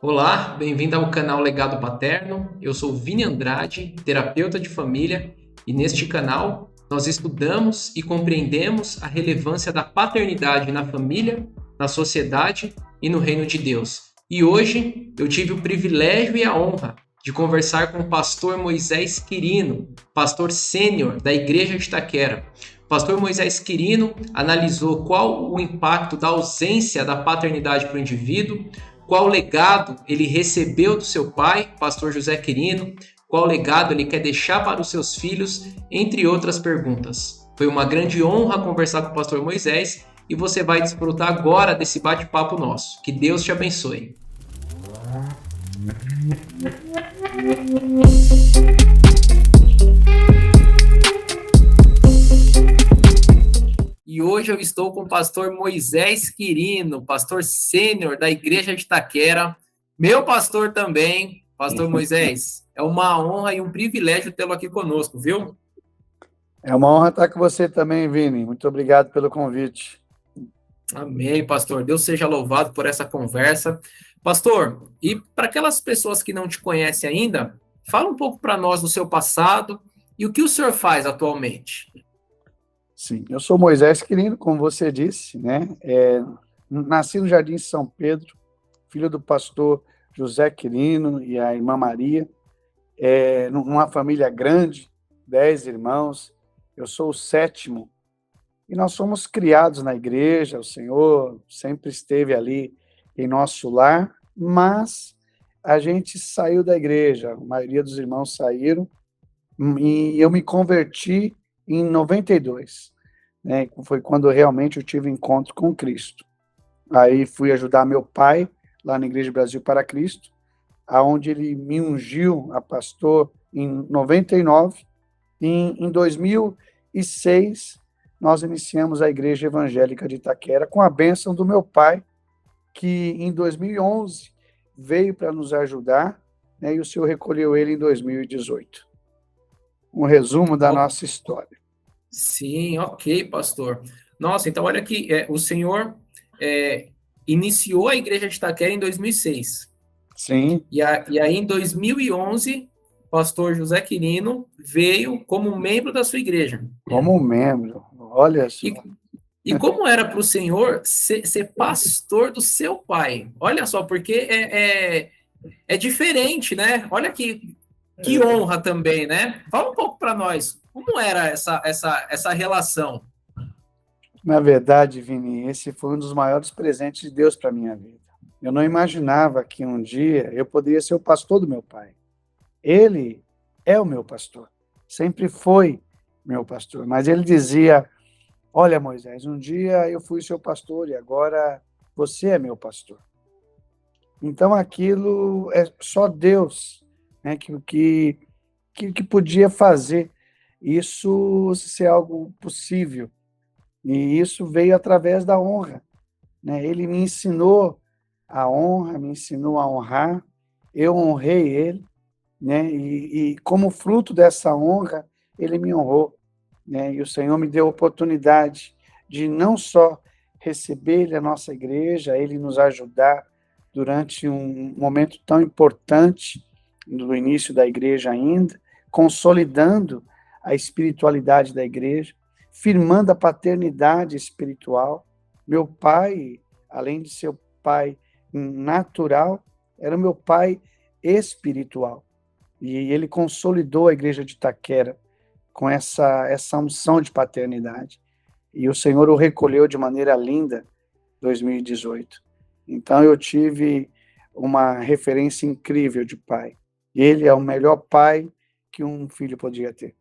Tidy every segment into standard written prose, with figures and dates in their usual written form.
Olá, bem-vindo ao canal Legado Paterno. Eu sou Vini Andrade, terapeuta de família, e neste canal nós estudamos e compreendemos a relevância da paternidade na família, na sociedade e no reino de Deus. E hoje eu tive o privilégio e a honra de conversar com o pastor Moisés Quirino, pastor sênior da Igreja de Itaquera. O pastor Moisés Quirino analisou qual o impacto da ausência da paternidade para o indivíduo, qual legado ele recebeu do seu pai, pastor José Quirino, qual legado ele quer deixar para os seus filhos, entre outras perguntas. Foi uma grande honra conversar com o pastor Moisés e você vai desfrutar agora desse bate-papo nosso. Que Deus te abençoe. E hoje eu estou com o pastor Moisés Quirino, pastor sênior da Igreja de Itaquera, meu pastor também, pastor Moisés. É uma honra e um privilégio tê-lo aqui conosco, viu? É uma honra estar com você também, Vini. Muito obrigado pelo convite. Amém, pastor. Deus seja louvado por essa conversa. Pastor, e para aquelas pessoas que não te conhecem ainda, fala um pouco para nós do seu passado e o que o senhor faz atualmente. Sim, eu sou Moisés Quirino, como você disse, né? Nasci no Jardim São Pedro, filho do pastor José Quirino e a irmã Maria, numa família grande, 10 irmãos. Eu sou o sétimo. E nós fomos criados na igreja, o Senhor sempre esteve ali em nosso lar, mas a gente saiu da igreja, a maioria dos irmãos saíram, e eu me converti em 92, né? Foi quando realmente eu tive encontro com Cristo. Aí fui ajudar meu pai lá na Igreja Brasil para Cristo, aonde ele me ungiu a pastor em 99, e em 2006 nós iniciamos a Igreja Evangélica de Itaquera com a bênção do meu pai, que em 2011 veio para nos ajudar, né, e o Senhor recolheu ele em 2018. Um resumo da nossa história. Sim, ok, pastor. Nossa, então olha aqui, o senhor iniciou a Igreja de Itaquera em 2006. Sim. E aí, em 2011, o pastor José Quirino veio como membro da sua igreja. Como membro, olha só. E como era para o senhor ser pastor do seu pai? Olha só, porque é diferente, né? Olha que honra também, né? Fala um pouco para nós, como era essa relação? Na verdade, Vini, esse foi um dos maiores presentes de Deus para a minha vida. Eu não imaginava que um dia eu poderia ser o pastor do meu pai. Ele é o meu pastor, sempre foi meu pastor, mas ele dizia: olha, Moisés, um dia eu fui seu pastor e agora você é meu pastor. Então aquilo é só Deus, né, que podia fazer isso ser algo possível. E isso veio através da honra, né? Ele me ensinou a honra, me ensinou a honrar, eu honrei ele, né? E como fruto dessa honra, ele me honrou, né? E o Senhor me deu a oportunidade de não só receber ele à nossa igreja, ele nos ajudar durante um momento tão importante no início da igreja ainda, consolidando a espiritualidade da igreja, firmando a paternidade espiritual. Meu pai, além de ser o pai natural, era o meu pai espiritual. E ele consolidou a igreja de Itaquera com essa unção de paternidade. E o Senhor o recolheu de maneira linda em 2018. Então eu tive uma referência incrível de pai. Ele é o melhor pai que um filho podia ter.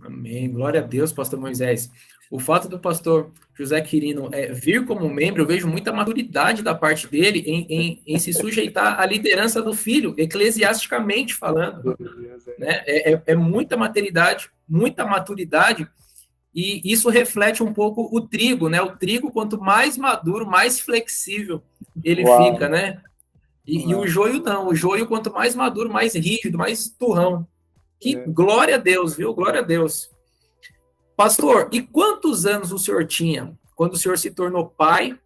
Amém. Glória a Deus, pastor Moisés. O fato do pastor José Quirino vir como membro, eu vejo muita maturidade da parte dele em se sujeitar à liderança do filho, eclesiasticamente falando. Né? É muita maturidade, e isso reflete um pouco o trigo, né? O trigo, quanto mais maduro, mais flexível ele Uau. fica, né? E o joio não, o joio, quanto mais maduro, mais rígido, mais turrão. Que glória a Deus, viu? Glória a Deus. Pastor, e quantos anos o senhor tinha quando o senhor se tornou pai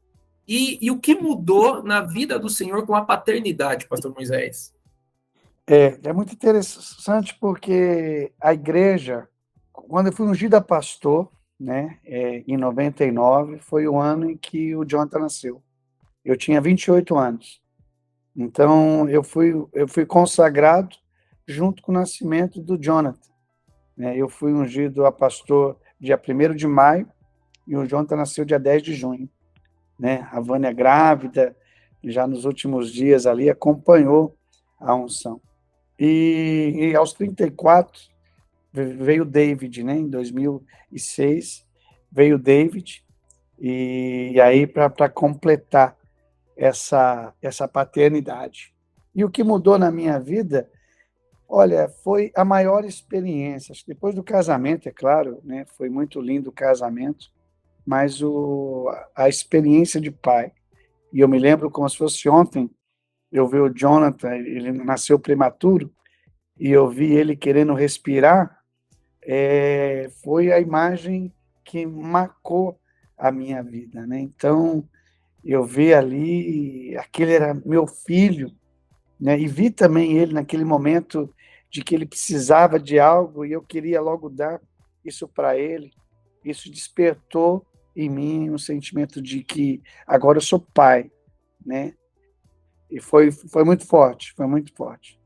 E o que mudou na vida do senhor com a paternidade, pastor Moisés? É muito interessante porque a igreja, quando eu fui ungido a pastor, né, em 99, foi o ano em que o Jonathan nasceu. Eu tinha 28 anos. Então, eu fui consagrado junto com o nascimento do Jonathan, né? Eu fui ungido a pastor dia 1º de maio e o Jonathan nasceu dia 10 de junho, né? A Vânia grávida, já nos últimos dias ali, acompanhou a unção. E aos 34 veio o David, né? Em 2006 veio o David, e aí para completar essa paternidade. E o que mudou na minha vida, olha, foi a maior experiência. Depois do casamento, é claro, né? Foi muito lindo o casamento, mas a experiência de pai. E eu me lembro como se fosse ontem, eu vi o Jonathan, ele nasceu prematuro, e eu vi ele querendo respirar, foi a imagem que marcou a minha vida, né? Então, eu vi ali, aquele era meu filho, né? E vi também ele naquele momento de que ele precisava de algo e eu queria logo dar isso para ele. Isso despertou em mim um sentimento de que agora eu sou pai, né? E foi muito forte, foi muito forte.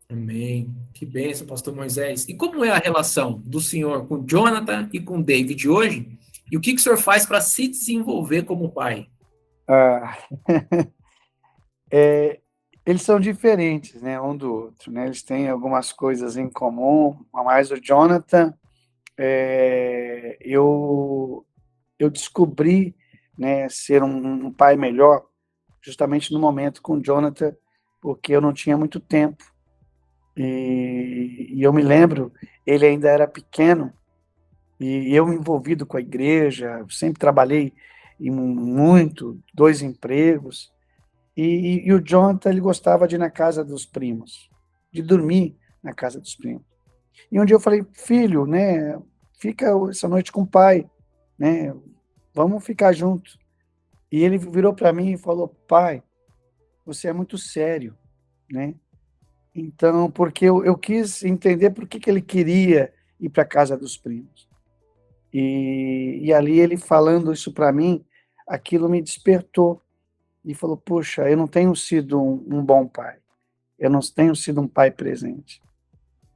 Amém. Que bênção, pastor Moisés. E como é a relação do senhor com Jonathan e com David hoje? E o que o senhor faz para se desenvolver como pai? Ah, é, eles são diferentes, né, um do outro, né? Eles têm algumas coisas em comum, mas o Jonathan, eu descobri, né, ser um pai melhor justamente no momento com o Jonathan, porque eu não tinha muito tempo. E eu me lembro, ele ainda era pequeno, e eu envolvido com a igreja, sempre trabalhei em muito, 2 empregos, e o Jonathan, ele gostava de ir na casa dos primos, de dormir na casa dos primos. E um dia eu falei: filho, né, fica essa noite com o pai, né, vamos ficar junto. E ele virou para mim e falou: pai, você é muito sério, né? Então, porque eu quis entender por que ele queria ir para a casa dos primos. E ali ele falando isso para mim, aquilo me despertou e falou: puxa, eu não tenho sido um bom pai, eu não tenho sido um pai presente.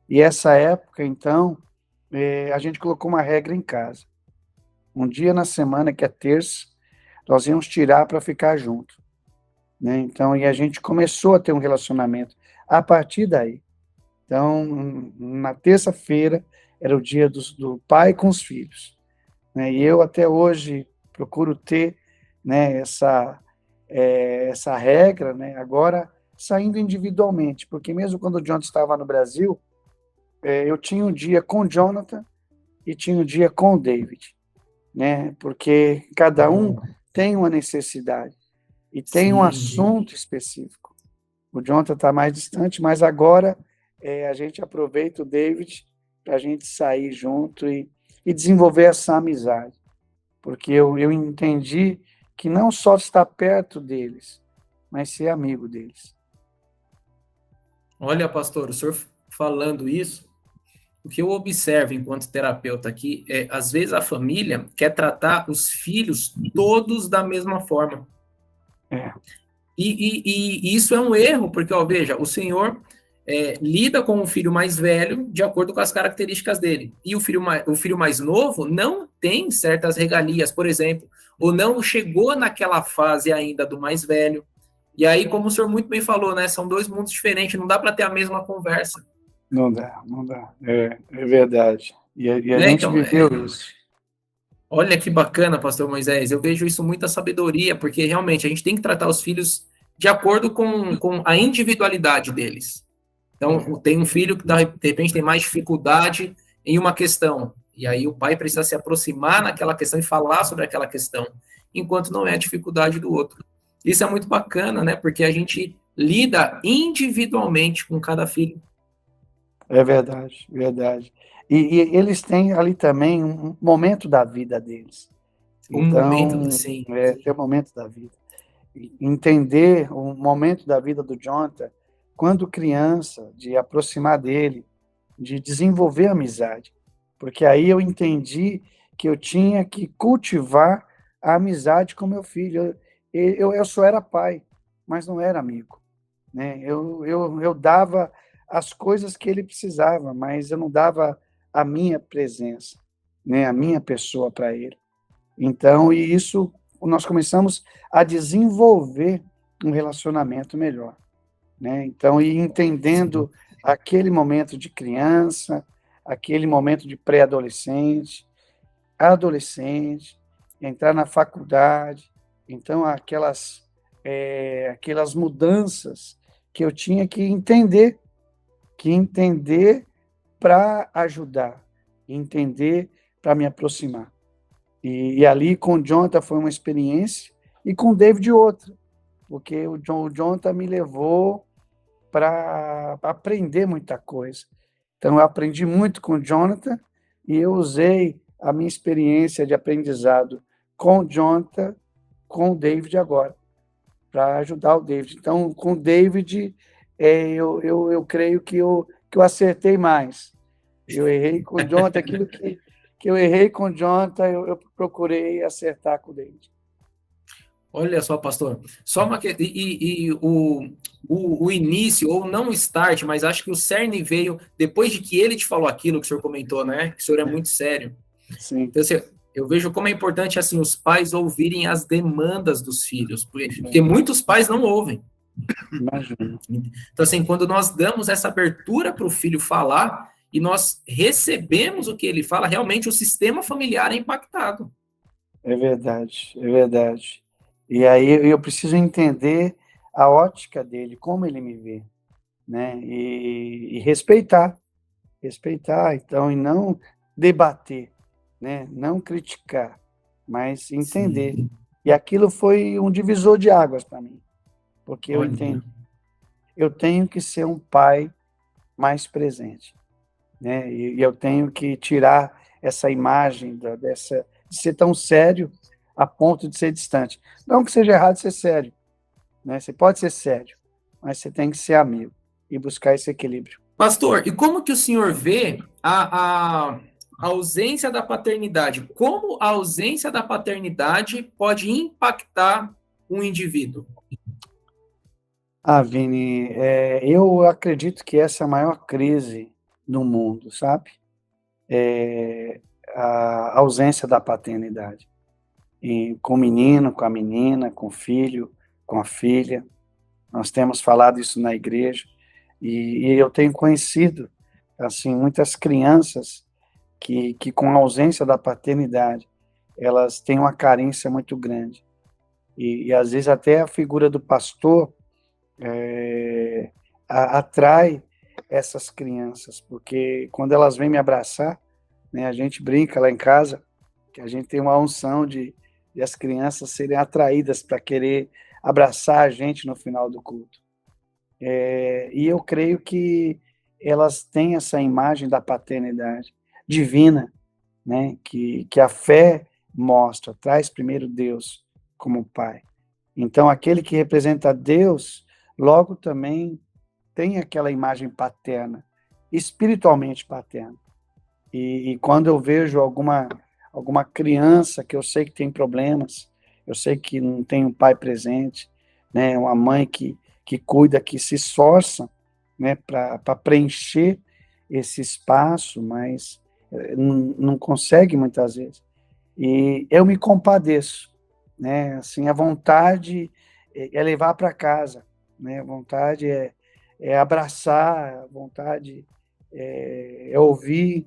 E essa época, então, a gente colocou uma regra em casa. Um dia na semana, que é terça, nós íamos tirar para ficar junto, né? Então, e a gente começou a ter um relacionamento a partir daí. Então, na terça-feira era o dia do pai com os filhos, né? E eu até hoje procuro ter, né, essa regra, né? Agora saindo individualmente, porque mesmo quando o Jonathan estava no Brasil, eu tinha um dia com o Jonathan e tinha um dia com o David, né? Porque cada um tem uma necessidade e tem um Sim. assunto específico. O Jonathan está mais distante, mas agora a gente aproveita o David para a gente sair junto e desenvolver essa amizade, porque eu entendi que não só estar perto deles, mas ser amigo deles. Olha, pastor, o senhor falando isso, o que eu observo enquanto terapeuta aqui é, às vezes, a família quer tratar os filhos todos da mesma forma. É, E isso é um erro, porque, ó, veja, o senhor lida com o filho mais velho de acordo com as características dele. E o filho mais novo não tem certas regalias, por exemplo, ou não chegou naquela fase ainda do mais velho. E aí, como o senhor muito bem falou, né, são dois mundos diferentes, não dá para ter a mesma conversa. não dá, não dá. É verdade. E a Né? gente Então, viveu isso. olha que bacana, pastor Moisés. Eu vejo isso muita sabedoria, porque realmente a gente tem que tratar os filhos de acordo com a individualidade deles. É, Então, tem um filho que, de repente, tem mais dificuldade em uma questão. E aí o pai precisa se aproximar naquela questão e falar sobre aquela questão, enquanto não é a dificuldade do outro. Isso é muito bacana, né? Porque a gente lida individualmente com cada filho. é verdade, verdade. E eles têm ali também um momento da vida deles. Um momento, Então, sim. tem o momento da vida. Entender o momento da vida do Jonathan, quando criança, de aproximar dele, de desenvolver amizade. Porque aí eu entendi que eu tinha que cultivar a amizade com meu filho. Eu só era pai, mas não era amigo. Né? Eu dava as coisas que ele precisava, mas eu não dava a minha presença, né? A minha pessoa para ele. Então, e isso nós começamos a desenvolver um relacionamento melhor, né? Então, e entendendo aquele momento de criança, aquele momento de pré-adolescente, adolescente, entrar na faculdade, então aquelas mudanças que eu tinha que entender para ajudar, entender para me aproximar. E ali com o Jonathan foi uma experiência, e com o David outra, porque o Jonathan me levou para aprender muita coisa. Então, eu aprendi muito com o Jonathan, e eu usei a minha experiência de aprendizado com o Jonathan, com o David agora, para ajudar o David. Então, com o David, eu creio que eu acertei mais. Eu errei com o Jonathan, aquilo que eu errei com o Jonathan, eu procurei acertar com o David. Olha só, pastor. Só uma o início, ou não o start, mas acho que o cerne veio depois de que ele te falou aquilo que o senhor comentou, né? Que o senhor é muito sério. Sim. Então, assim, eu vejo como é importante assim os pais ouvirem as demandas dos filhos, porque muitos pais não ouvem. Imagina. Então, assim, quando nós damos essa abertura para o filho falar e nós recebemos o que ele fala, realmente o sistema familiar é impactado. É verdade, é verdade. E aí eu preciso entender a ótica dele, como ele me vê, né? E respeitar, então, e não debater, né? Não criticar, mas entender. Sim. E aquilo foi um divisor de águas para mim, porque eu Olha. entendi. Eu tenho que ser um pai mais presente, né? E eu tenho que tirar essa imagem de ser tão sério a ponto de ser distante. Não que seja errado ser sério, né? Você pode ser sério, mas você tem que ser amigo e buscar esse equilíbrio. Pastor, e como que o senhor vê a ausência da paternidade? Como a ausência da paternidade pode impactar um indivíduo? Vini, eu acredito que essa é a maior crise no mundo, sabe? A ausência da paternidade. E com o menino, com a menina, com o filho, com a filha. Nós temos falado isso na igreja. E eu tenho conhecido, assim, muitas crianças que com a ausência da paternidade, elas têm uma carência muito grande. E às vezes até a figura do pastor atrai essas crianças, porque quando elas vêm me abraçar, né, a gente brinca lá em casa, que a gente tem uma unção de as crianças serem atraídas para querer abraçar a gente no final do culto. E eu creio que elas têm essa imagem da paternidade divina, né, que a fé mostra, traz primeiro Deus como Pai. Então, aquele que representa Deus, logo também tem aquela imagem paterna, espiritualmente paterna. E quando eu vejo alguma criança que eu sei que tem problemas, eu sei que não tem um pai presente, né, uma mãe que cuida, que se esforça, né, para preencher esse espaço, mas não consegue muitas vezes. E eu me compadeço, né, assim, a vontade é levar para casa, né, a vontade é abraçar, a vontade é ouvir,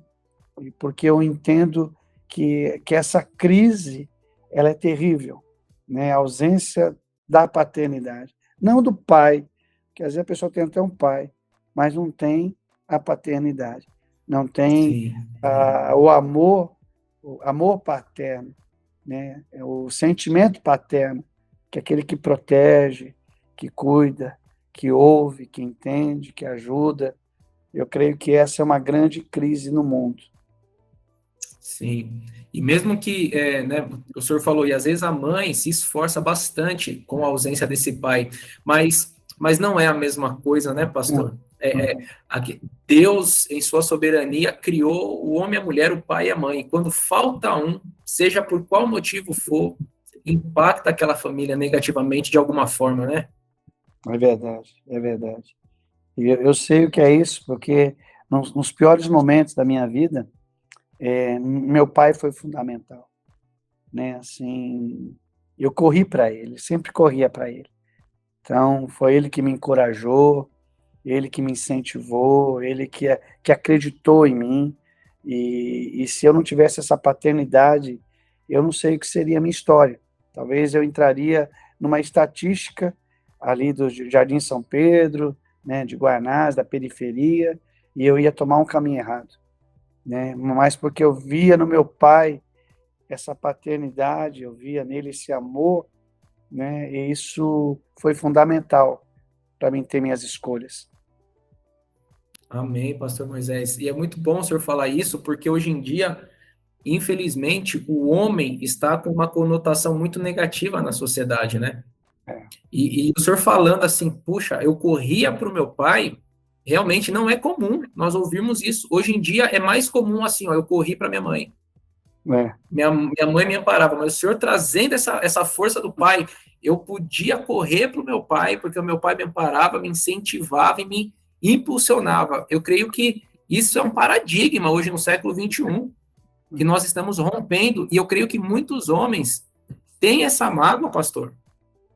porque eu entendo que essa crise ela é terrível, né? A ausência da paternidade, não do pai, porque às vezes a pessoa tem até um pai, mas não tem a paternidade, não tem o amor paterno, né? O sentimento paterno, que é aquele que protege, que cuida, que ouve, que entende, que ajuda. Eu creio que essa é uma grande crise no mundo. Sim. E mesmo que, né, o senhor falou, e às vezes a mãe se esforça bastante com a ausência desse pai, mas não é a mesma coisa, né, Não, pastor? não Deus, em sua soberania, criou o homem e a mulher, o pai e a mãe. E quando falta um, seja por qual motivo for, impacta aquela família negativamente de alguma forma, né? é verdade, é verdade. E eu sei o que é isso, porque nos piores momentos da minha vida, meu pai foi fundamental, né? Assim, eu corri para ele, sempre corria para ele. Então, foi ele que me encorajou, ele que me incentivou, ele que acreditou em mim. E se eu não tivesse essa paternidade, eu não sei o que seria a minha história. Talvez eu entraria numa estatística ali do Jardim São Pedro, né, de Guanás, da periferia, e eu ia tomar um caminho errado, né? Mas porque eu via no meu pai essa paternidade, eu via nele esse amor, né? E isso foi fundamental para mim ter minhas escolhas. Amém, pastor Moisés. E é muito bom o senhor falar isso, porque hoje em dia, infelizmente, o homem está com uma conotação muito negativa na sociedade, né? É, E o senhor falando assim, puxa, eu corria para o meu pai, realmente não é comum nós ouvirmos isso. Hoje em dia é mais comum assim, ó, eu corri para minha mãe. é, Minha mãe me amparava, mas o senhor trazendo essa força do pai, eu podia correr para o meu pai, porque o meu pai me amparava, me incentivava e me impulsionava. Eu creio que isso é um paradigma hoje no século XXI, que nós estamos rompendo, e eu creio que muitos homens têm essa mágoa, pastor,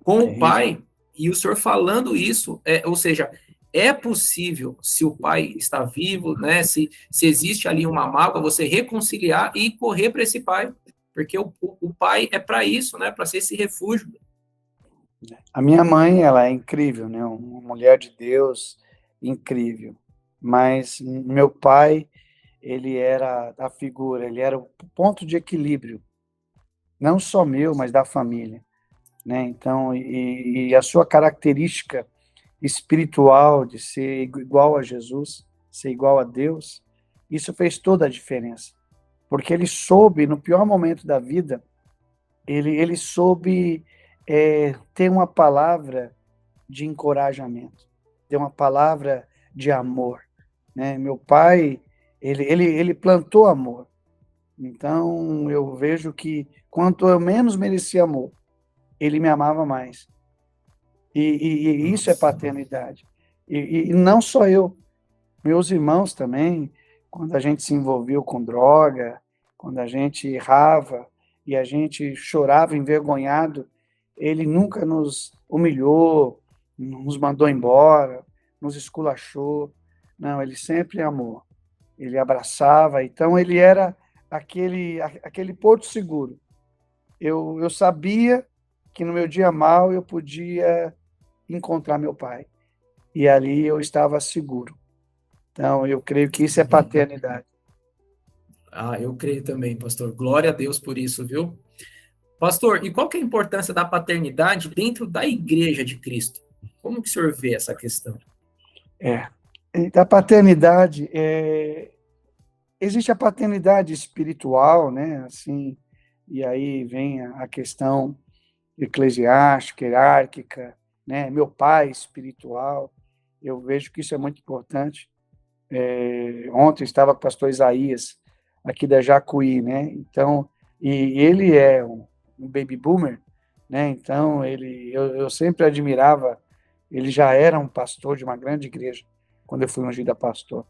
com o tem. pai, e o senhor falando isso, ou seja, é possível, se o pai está vivo, né, se existe ali uma mágoa, você reconciliar e correr para esse pai, porque o pai é para isso, né, para ser esse refúgio. A minha mãe, ela é incrível, né? Uma mulher de Deus incrível. Mas meu pai, ele era a figura, ele era o ponto de equilíbrio, não só meu, mas da família, né? Então, e a sua característica espiritual de ser igual a Jesus, ser igual a Deus, isso fez toda a diferença. Porque ele soube, no pior momento da vida, ele soube ter uma palavra de encorajamento, ter uma palavra de amor, né? Meu pai, ele plantou amor. Então, eu vejo que quanto eu menos merecia amor, ele me amava mais. E isso é paternidade. E não só eu, meus irmãos também, quando a gente se envolveu com droga, quando a gente errava e a gente chorava envergonhado, ele nunca nos humilhou, nos mandou embora, nos esculachou. Não, ele sempre amou. Ele abraçava, então ele era aquele porto seguro. Eu sabia que no meu dia mal eu podia encontrar meu pai. E ali eu estava seguro. Então, eu creio que isso é paternidade. Ah, eu creio também, pastor. Glória a Deus por isso, viu? Pastor, e qual que é a importância da paternidade dentro da igreja de Cristo? Como que o senhor vê essa questão? É. E da paternidade, existe a paternidade espiritual, né? Assim, e aí vem a questão eclesiástica, hierárquica, né? Meu pai espiritual. Eu vejo que isso é muito importante. Ontem eu estava com o pastor Isaías, aqui da Jacuí, né? Então, e ele é um baby boomer, né? Então, eu sempre admirava, ele já era um pastor de uma grande igreja, quando eu fui ungido a pastor.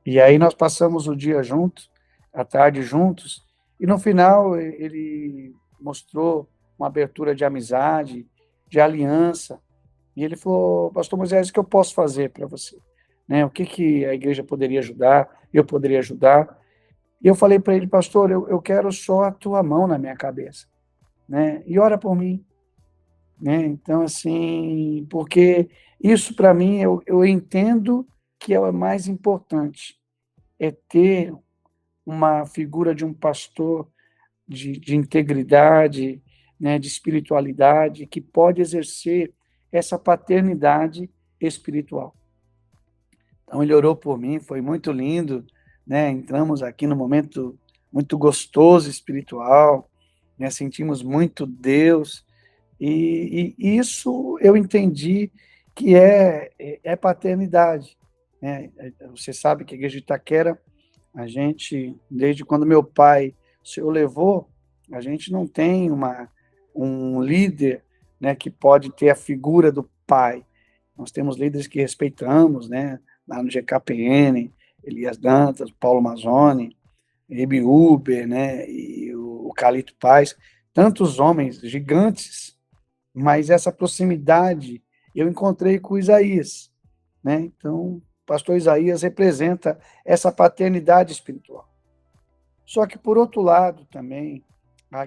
E aí nós passamos o dia juntos, a tarde juntos, e no final ele mostrou uma abertura de amizade, de aliança, e ele falou, pastor Moisés, o que eu posso fazer para você? Né? O que a igreja poderia ajudar? Eu poderia ajudar? E eu falei para ele, pastor, eu quero só a tua mão na minha cabeça, né? E ora por mim, né? Então, assim, porque isso para mim, eu entendo que é o mais importante, é ter uma figura de um pastor de integridade, né, de espiritualidade, que pode exercer essa paternidade espiritual. Então, ele orou por mim, foi muito lindo, né? Entramos aqui no momento muito gostoso espiritual, né? Sentimos muito Deus, e isso eu entendi que é paternidade, né? Você sabe que a igreja de Itaquera, a gente, desde quando meu pai, o Senhor levou, a gente não tem um líder, né, que pode ter a figura do pai. Nós temos líderes que respeitamos, né, lá no GKPN, Elias Dantas, Paulo Mazzoni, Ebi Uber, né, e o Calito Paz, tantos homens gigantes, mas essa proximidade eu encontrei com Isaías, né? Então, o pastor Isaías representa essa paternidade espiritual. Só que, por outro lado, também,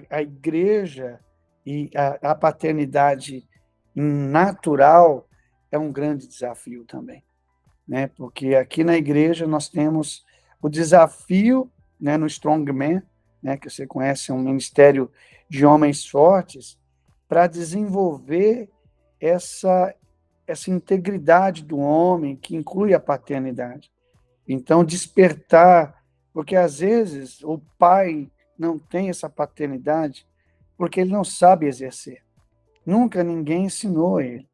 a igreja e a paternidade natural é um grande desafio também, né? Porque aqui na igreja nós temos o desafio, né, no Strongman, né, que você conhece, é um ministério de homens fortes, para desenvolver essa, essa integridade do homem, que inclui a paternidade. Então, despertar, porque às vezes o pai não tem essa paternidade porque ele não sabe exercer. Nunca ninguém ensinou ele.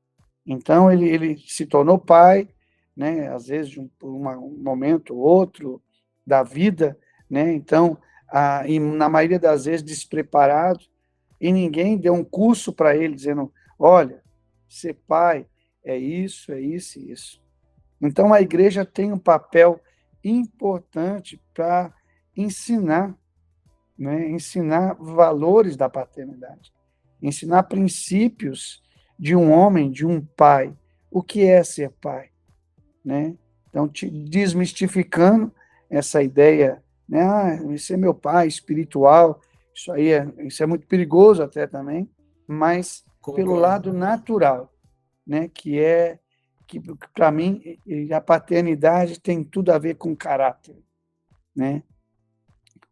Então, ele se tornou pai, né, às vezes por um momento ou outro da vida, né? Então, e na maioria das vezes despreparado, e ninguém deu um curso para ele dizendo, olha, ser pai é isso e isso. Então, a igreja tem um papel importante para ensinar, né? Ensinar valores da paternidade, ensinar princípios de um homem, de um pai. O que é ser pai? Né? Então, desmistificando essa ideia, né? Esse é meu pai espiritual, isso é muito perigoso até também, mas pelo lado natural, né? Que para mim a paternidade tem tudo a ver com caráter, né?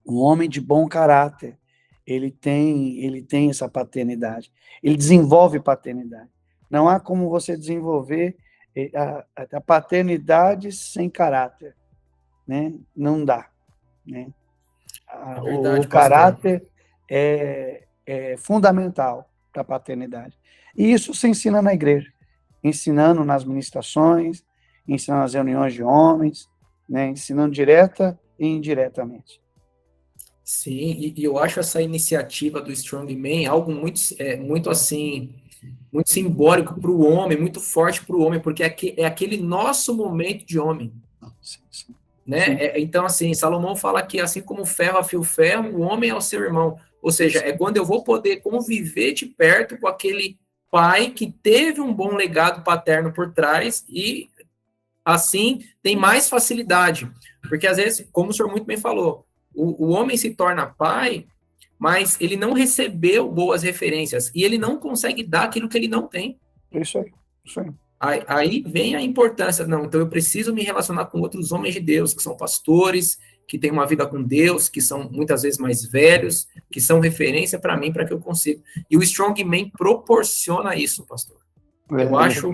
Um homem de bom caráter, ele tem essa paternidade, ele desenvolve paternidade. Não há como você desenvolver a paternidade sem caráter, né? Não dá, né? É O verdade, pastor. caráter é fundamental para a paternidade. E isso se ensina na igreja, ensinando nas ministrações, ensinando nas reuniões de homens, né? Ensinando direta e indiretamente. Sim, e eu acho essa iniciativa do Strong Man algo muito assim, muito simbólico para o homem, muito forte para o homem, porque é aquele nosso momento de homem, Sim. né? Então, assim, Salomão fala que assim como o ferro afia o ferro, o homem é o seu irmão. Ou seja, é quando eu vou poder conviver de perto com aquele pai que teve um bom legado paterno por trás e, assim, tem mais facilidade. Porque, às vezes, como o senhor muito bem falou, o homem se torna pai, mas ele não recebeu boas referências e ele não consegue dar aquilo que ele não tem. Isso aí, isso aí. Aí vem a importância, não, então eu preciso me relacionar com outros homens de Deus, que são pastores, que têm uma vida com Deus, que são muitas vezes mais velhos, que são referência para mim, para que eu consiga. E o Strong Man proporciona isso, pastor. Eu acho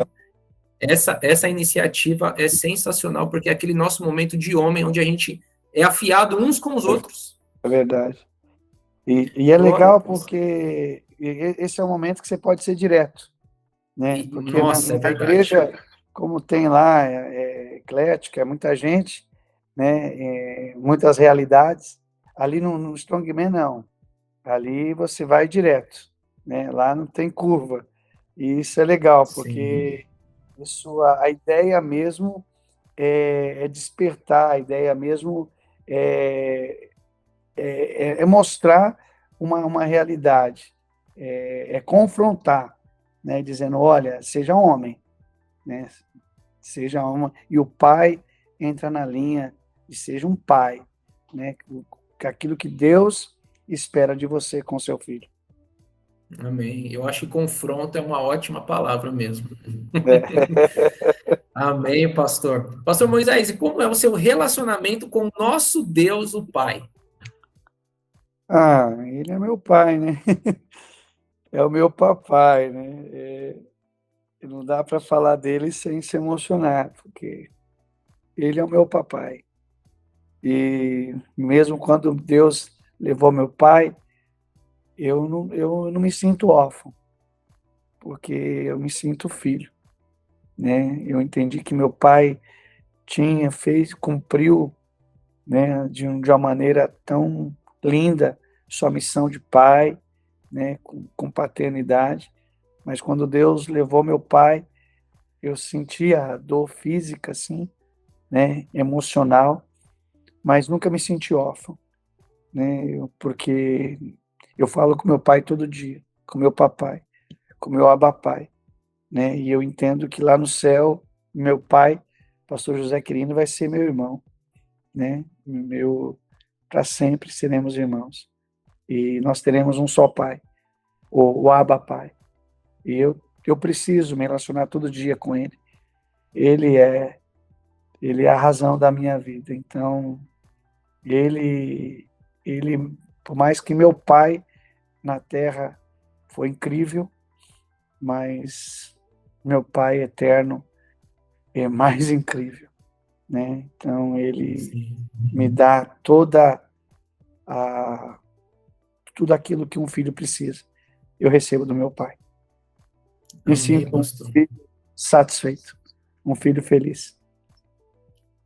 essa iniciativa é sensacional, porque é aquele nosso momento de homem, onde a gente é afiado uns com os outros. É verdade. E é legal porque esse é o momento que você pode ser direto, né? Porque Nossa, é na verdade. igreja, como tem lá, eclética, é muita gente, né? Muitas realidades. Ali no Strongman, não. Ali você vai direto, né? Lá não tem curva. E isso é legal, porque a ideia mesmo é despertar, a ideia mesmo é mostrar uma realidade, é confrontar, né? Dizendo, olha, seja homem, né? Seja homem. E o pai entra na linha de seja um pai, né? Aquilo que Deus espera de você com seu filho. Amém. Eu acho que confronto é uma ótima palavra mesmo. Amém, pastor. Pastor Moisés, e como é o seu relacionamento com o nosso Deus, o Pai? Ele é meu pai, né? É o meu papai, né? Não dá para falar dele sem se emocionar, porque ele é o meu papai. E mesmo quando Deus levou meu pai, eu não me sinto órfão, porque eu me sinto filho, né? Eu entendi que meu pai cumpriu, né, de uma maneira tão linda sua missão de pai, né, com paternidade, mas quando Deus levou meu pai, eu senti a dor física, assim, né, emocional, mas nunca me senti órfão, né, porque eu falo com meu pai todo dia, com meu papai, com meu abapai, né, e eu entendo que lá no céu, meu pai, pastor José Quirino, vai ser meu irmão, né, para sempre seremos irmãos, e nós teremos um só pai, o Abba Pai, e eu preciso me relacionar todo dia com ele, ele é, ele é a razão da minha vida, então, ele, por mais que meu pai na terra foi incrível, mas meu pai eterno é mais incrível, né? Então ele Sim. me dá a tudo aquilo que um filho precisa. Eu recebo do meu pai. Me Amém, sinto um pastor. filho satisfeito, um filho feliz.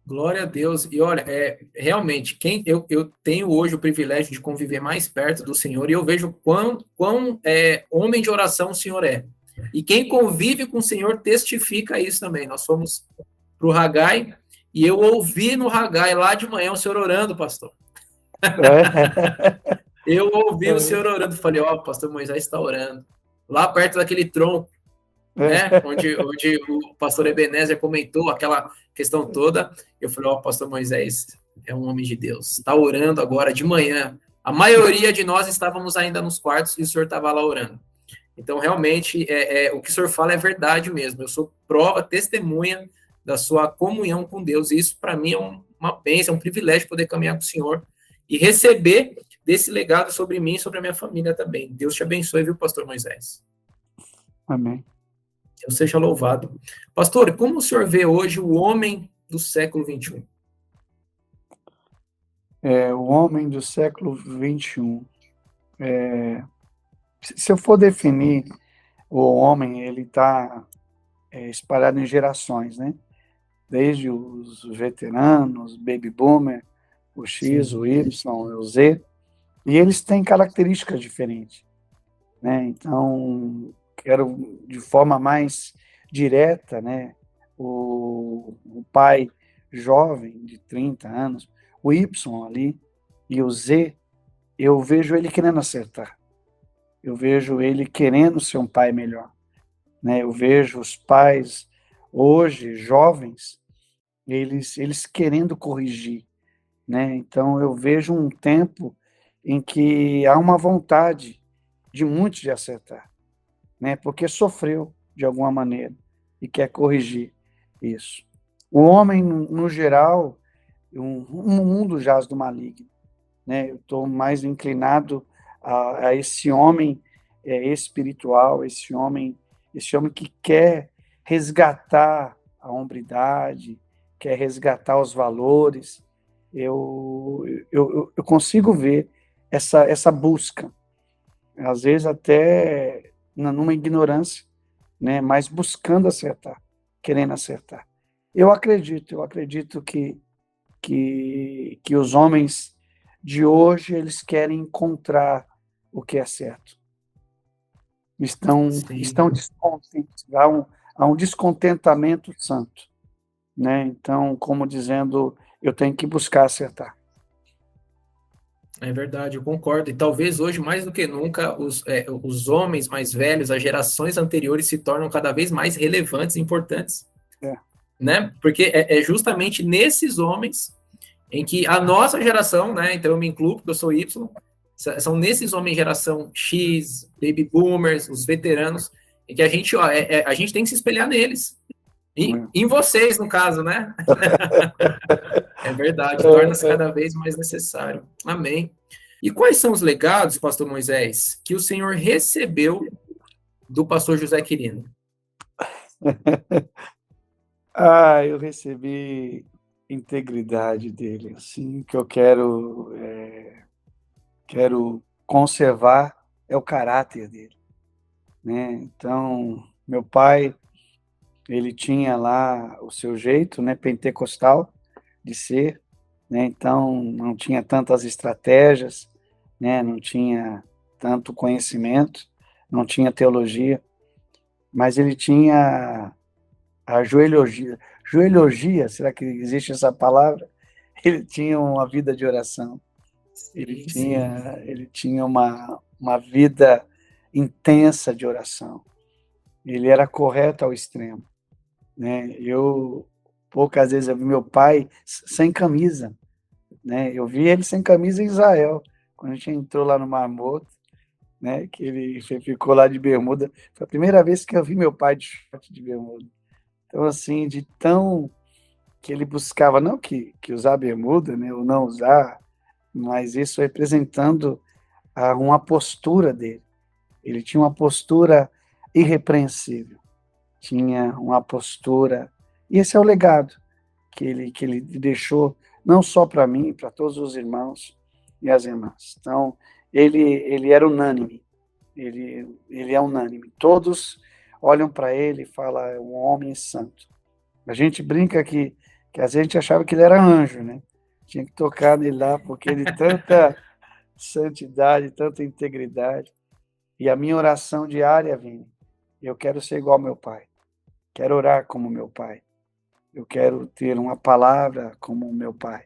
Glória a Deus. E olha, realmente, eu tenho hoje o privilégio de conviver mais perto do Senhor e eu vejo quão homem de oração o Senhor é. E quem convive com o Senhor testifica isso também. Nós fomos para o Hagai e eu ouvi no Hagai lá de manhã o Senhor orando, pastor. Eu ouvi o Senhor orando, falei, ó, pastor Moisés está orando. Lá perto daquele tronco, né? Onde o pastor Ebenezer comentou aquela questão toda. Eu falei, ó, pastor Moisés é um homem de Deus. Está orando agora de manhã. A maioria de nós estávamos ainda nos quartos e o senhor estava lá orando. Então, realmente, o que o senhor fala é verdade mesmo. Eu sou prova, testemunha da sua comunhão com Deus. E isso, para mim, é uma bênção, é um privilégio poder caminhar com o senhor e receber desse legado sobre mim e sobre a minha família também. Deus te abençoe, viu, pastor Moisés? Amém. Deus seja louvado. Pastor, como o senhor vê hoje o homem do século XXI? O homem do século XXI. Se eu for definir o homem, ele está espalhado em gerações, né? Desde os veteranos, baby boomer, o X, Sim, o Y, o Z, e eles têm características diferentes, né? Então, quero de forma mais direta, né? O pai jovem de 30 anos, o Y ali, e o Z, eu vejo ele querendo acertar, eu vejo ele querendo ser um pai melhor, né? Eu vejo os pais hoje, jovens, eles querendo corrigir, né? Então eu vejo um tempo em que há uma vontade de muitos de acertar, né? Porque sofreu de alguma maneira e quer corrigir isso. O homem, no geral, um mundo jaz do maligno, né? Eu estou mais inclinado a esse homem espiritual, esse homem que quer resgatar a hombridade, quer resgatar os valores. Eu consigo ver essa busca, às vezes até numa ignorância, né? Mas buscando acertar, querendo acertar. Eu acredito que os homens de hoje eles querem encontrar o que é certo. Estão sim, descontentes, há um descontentamento santo, né? Então, como dizendo, eu tenho que buscar acertar. é verdade, eu concordo. E talvez hoje, mais do que nunca, os homens mais velhos, as gerações anteriores, se tornam cada vez mais relevantes e importantes, É, né? Porque é justamente nesses homens em que a nossa geração, né? Então eu me incluo, porque eu sou Y, são nesses homens geração X, baby boomers, os veteranos, em que a gente, ó, a gente tem que se espelhar neles. E em vocês, no caso, né? É verdade, torna-se cada vez mais necessário. Amém. E quais são os legados, pastor Moisés, que o Senhor recebeu do pastor José Quirino? eu recebi integridade dele, assim, que eu quero quero conservar é o caráter dele, né? Então, meu pai, ele tinha lá o seu jeito, né, pentecostal de ser, né? Então, não tinha tantas estratégias, né? Não tinha tanto conhecimento, não tinha teologia, mas ele tinha a joelhogia. Joelhogia, será que existe essa palavra? Ele tinha uma vida de oração. Sim, sim. Ele tinha uma vida intensa de oração. Ele era correto ao extremo, né? Eu poucas vezes eu vi meu pai sem camisa, né? Eu vi ele sem camisa em Israel, quando a gente entrou lá no Mar Morto, né? Que ele ficou lá de bermuda. Foi a primeira vez que eu vi meu pai de short de bermuda. Então, assim, de tão que ele buscava, não que usar bermuda, né? Ou não usar, mas isso representando uma postura dele. Ele tinha uma postura irrepreensível, tinha uma postura, e esse é o legado que ele deixou, não só para mim, para todos os irmãos e as irmãs. Então, ele era unânime, ele é unânime. Todos olham para ele e falam, é um homem santo. A gente brinca que a gente achava que ele era anjo, né? Tinha que tocar nele lá, porque ele tanta santidade, tanta integridade. E a minha oração diária, Vini, eu quero ser igual ao meu pai. Quero orar como meu pai. Eu quero ter uma palavra como o meu pai,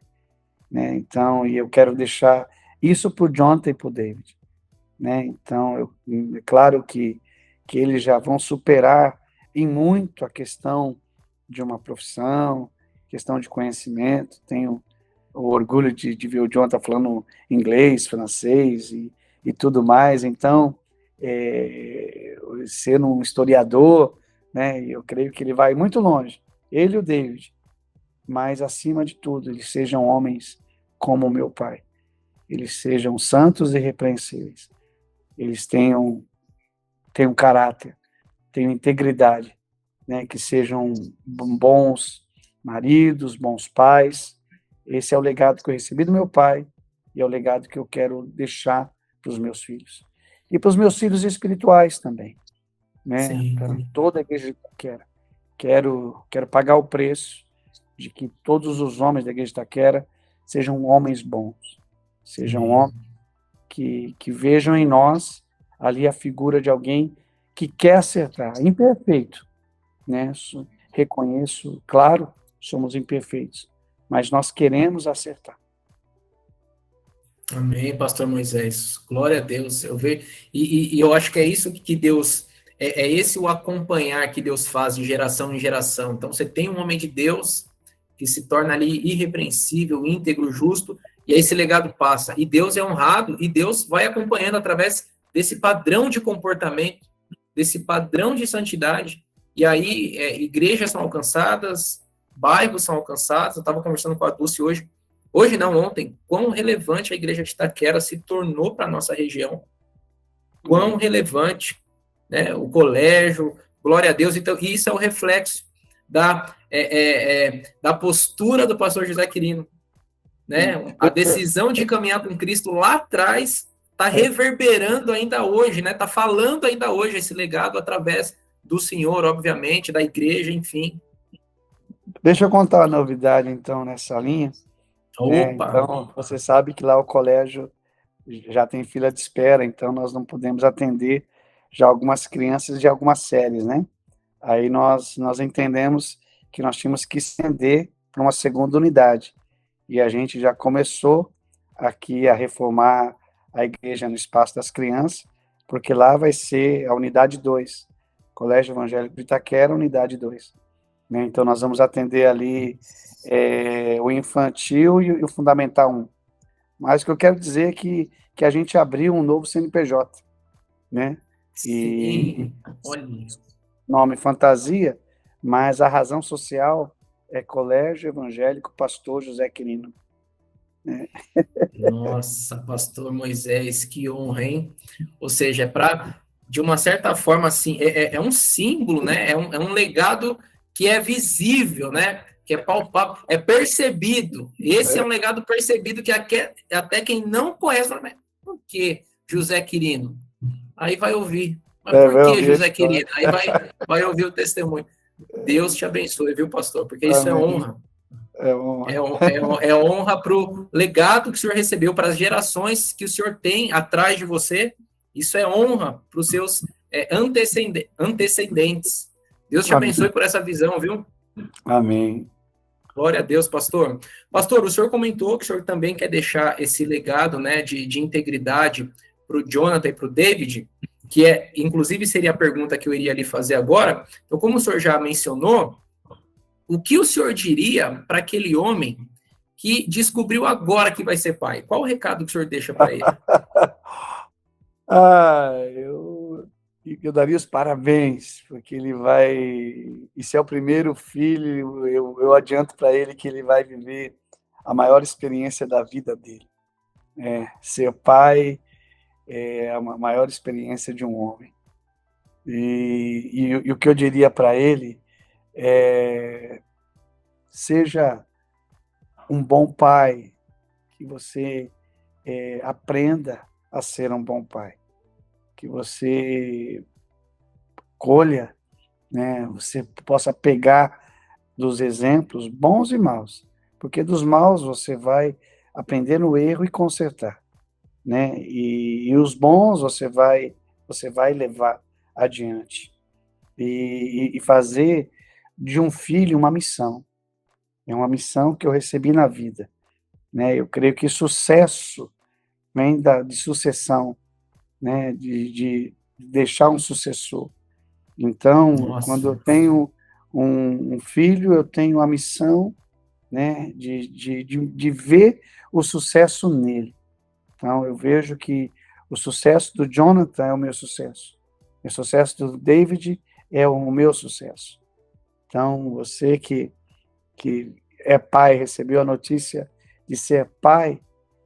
né? Então, e eu quero deixar isso para o Jonathan e para o David, né? Então, é claro que eles já vão superar em muito a questão de uma profissão, questão de conhecimento. Tenho o orgulho de ver o Jonathan falando inglês, francês e tudo mais. Então, sendo um historiador, né? Eu creio que ele vai muito longe, ele e o David, mas acima de tudo, eles sejam homens como o meu pai, eles sejam santos e irrepreensíveis, eles tenham caráter, tenham integridade, né? Que sejam bons maridos, bons pais. Esse é o legado que eu recebi do meu pai e é o legado que eu quero deixar para os meus filhos. E para os meus filhos espirituais também, né? Para toda a igreja de Itaquera. Quero pagar o preço de que todos os homens da igreja de Itaquera sejam homens bons, sejam homens que vejam em nós ali a figura de alguém que quer acertar, imperfeito, né? Reconheço, claro, somos imperfeitos, mas nós queremos acertar. Amém, pastor Moisés. Glória a Deus. Eu vejo, e eu acho que é isso que Deus, é esse o acompanhar que Deus faz de geração em geração. Então, você tem um homem de Deus que se torna ali irrepreensível, íntegro, justo, e aí esse legado passa. E Deus é honrado, e Deus vai acompanhando através desse padrão de comportamento, desse padrão de santidade. E aí, igrejas são alcançadas, bairros são alcançados. Eu estava conversando com a Dulce hoje não, ontem, quão relevante a igreja de Itaquera se tornou para a nossa região. Quão relevante, né? O colégio, glória a Deus. Então, isso é o reflexo da postura do pastor José Quirino, né? A decisão de caminhar com Cristo lá atrás está reverberando ainda hoje, né? Está falando ainda hoje esse legado através do Senhor, obviamente, da igreja, enfim. Deixa eu contar uma novidade, então, nessa linha. Opa! Então, você sabe que lá o colégio já tem fila de espera, então nós não podemos atender já algumas crianças de algumas séries, né? Aí nós entendemos que nós tínhamos que estender para uma segunda unidade. E a gente já começou aqui a reformar a igreja no Espaço das Crianças, porque lá vai ser a unidade 2, Colégio Evangélico de Itaquera, unidade 2. Né? Então nós vamos atender ali o infantil e o fundamental 1. Mas o que eu quero dizer é que a gente abriu um novo CNPJ, né? Sim, olha. Nome fantasia, mas a razão social é Colégio Evangélico Pastor José Quirino. Né? Nossa, pastor Moisés, que honra, hein? Ou seja, de uma certa forma, assim, é um símbolo, né? É um legado que é visível, né? Que é palpável, é percebido. Esse é um legado percebido que até quem não conhece, que José Quirino? Aí vai ouvir. Mas É, por vai que ouvir a José história. Quirino? Aí vai ouvir o testemunho. Deus te abençoe, viu, pastor? Porque isso é Amém. honra. É uma... É honra para o legado que o senhor recebeu, para as gerações que o senhor tem atrás de você. Isso é honra para os seus antecedentes. Deus te Amém. abençoe por essa visão, viu? Amém. Glória a Deus, pastor. Pastor, o senhor comentou que o senhor também quer deixar esse legado, né, de integridade para o Jonathan e para o David, que inclusive seria a pergunta que eu iria lhe fazer agora. Então, como o senhor já mencionou, o que o senhor diria para aquele homem que descobriu agora que vai ser pai? Qual o recado que o senhor deixa para ele? Eu daria os parabéns, porque ele vai. E se é o primeiro filho, eu adianto para ele que ele vai viver a maior experiência da vida dele. Ser pai é a maior experiência de um homem. E o que eu diria para ele é: seja um bom pai, que você aprenda a ser um bom pai, que você colha, né, você possa pegar dos exemplos bons e maus, porque dos maus você vai aprender no erro e consertar, né? E os bons você vai levar adiante e fazer de um filho uma missão. É uma missão que eu recebi na vida, né? Eu creio que sucesso vem de sucessão, né? De deixar um sucessor. Então, Nossa. quando eu tenho um filho, eu tenho a missão, né, de ver o sucesso nele. Então, eu vejo que o sucesso do Jonathan é o meu sucesso. O sucesso do David é o meu sucesso. Então, você que é pai, recebeu a notícia de ser pai,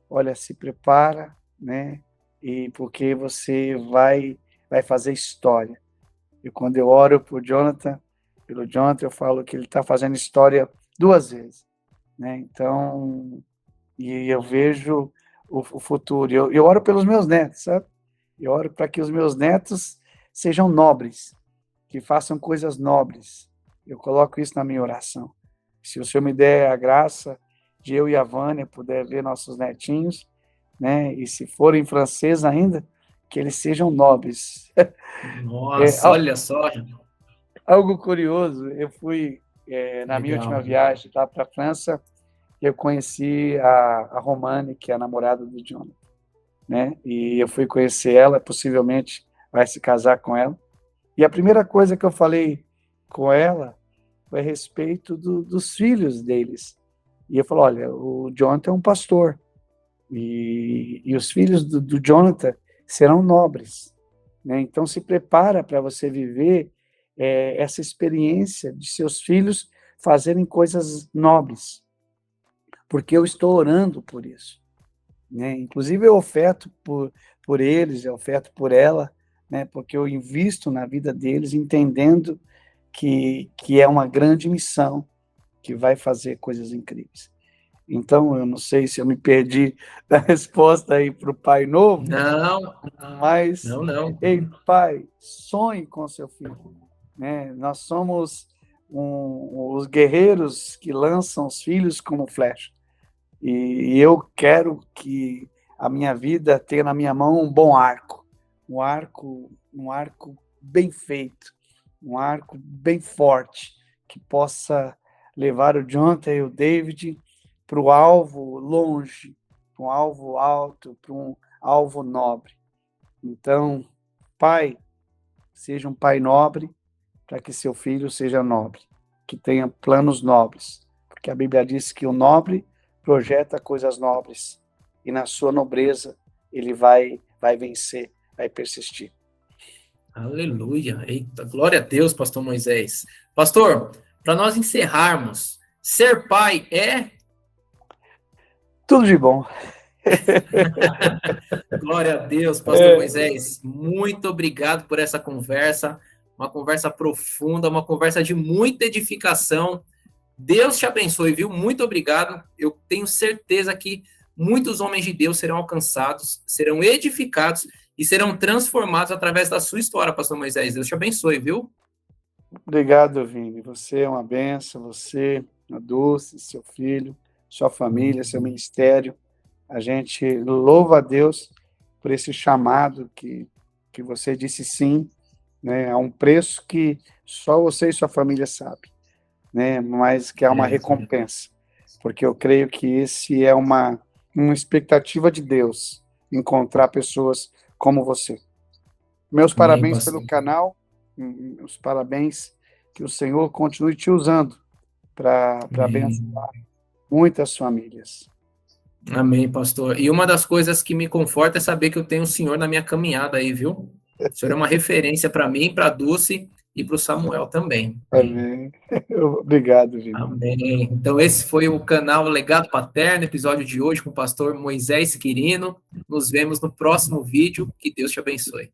olha, se prepara, né? E porque você vai fazer história. E quando eu oro pelo Jonathan, eu falo que ele está fazendo história 2 vezes, né? Então, e eu vejo o futuro. Eu oro pelos meus netos, sabe? Eu oro para que os meus netos sejam nobres, que façam coisas nobres. Eu coloco isso na minha oração. Se o Senhor me der a graça de eu e a Vânia puder ver nossos netinhos, né? E se forem francês ainda, que eles sejam nobres. Nossa, olha só. Algo curioso, eu fui na minha Legal. última viagem lá para a França, eu conheci a Romane, que é a namorada do Jonathan, né? E eu fui conhecer ela, possivelmente vai se casar com ela. E a primeira coisa que eu falei com ela foi a respeito dos filhos deles. E eu falei, olha, o Jonathan é um pastor, e os filhos do Jonathan serão nobres, né? Então se prepara para você viver essa experiência de seus filhos fazerem coisas nobres, porque eu estou orando por isso, né? Inclusive eu oferto por eles, eu oferto por ela, né? Porque eu invisto na vida deles, entendendo que é uma grande missão que vai fazer coisas incríveis. Então, eu não sei se eu me perdi da resposta aí para o pai novo, Não, mas, não. ei, pai, sonhe com seu filho, né? Nós somos os guerreiros que lançam os filhos como flecha. E eu quero que a minha vida tenha na minha mão um bom arco, um arco bem feito, um arco bem forte, que possa levar o Jonathan e o David para o alvo longe, para um alvo alto, para um alvo nobre. Então, pai, seja um pai nobre, para que seu filho seja nobre, que tenha planos nobres, porque a Bíblia diz que o nobre projeta coisas nobres, e na sua nobreza ele vai vencer, vai persistir. Aleluia. Eita, glória a Deus, pastor Moisés. Pastor, para nós encerrarmos, ser pai é... Tudo de bom. Glória a Deus, pastor Moisés. Muito obrigado por essa conversa, uma conversa profunda, uma conversa de muita edificação. Deus te abençoe, viu? Muito obrigado. Eu tenho certeza que muitos homens de Deus serão alcançados, serão edificados e serão transformados através da sua história, pastor Moisés. Deus te abençoe, viu? Obrigado, Vini. Você é uma benção, você, a Dulce, seu filho, sua família, seu ministério. A gente louva a Deus por esse chamado que você disse sim, né? A um preço que só você e sua família sabem, né? Mas que há uma recompensa, porque eu creio que esse é uma expectativa de Deus, encontrar pessoas como você. Meus Amém, parabéns pastor. pelo canal, meus parabéns, que o Senhor continue te usando para abençoar muitas famílias. Amém, pastor. E uma das coisas que me conforta é saber que eu tenho o senhor na minha caminhada aí, viu? O senhor é uma referência para mim, para a Dulce e para o Samuel também. Amém. Obrigado, Vini. Amém. Então, esse foi o canal Legado Paterno, episódio de hoje com o pastor Moisés Quirino. Nos vemos no próximo vídeo. Que Deus te abençoe.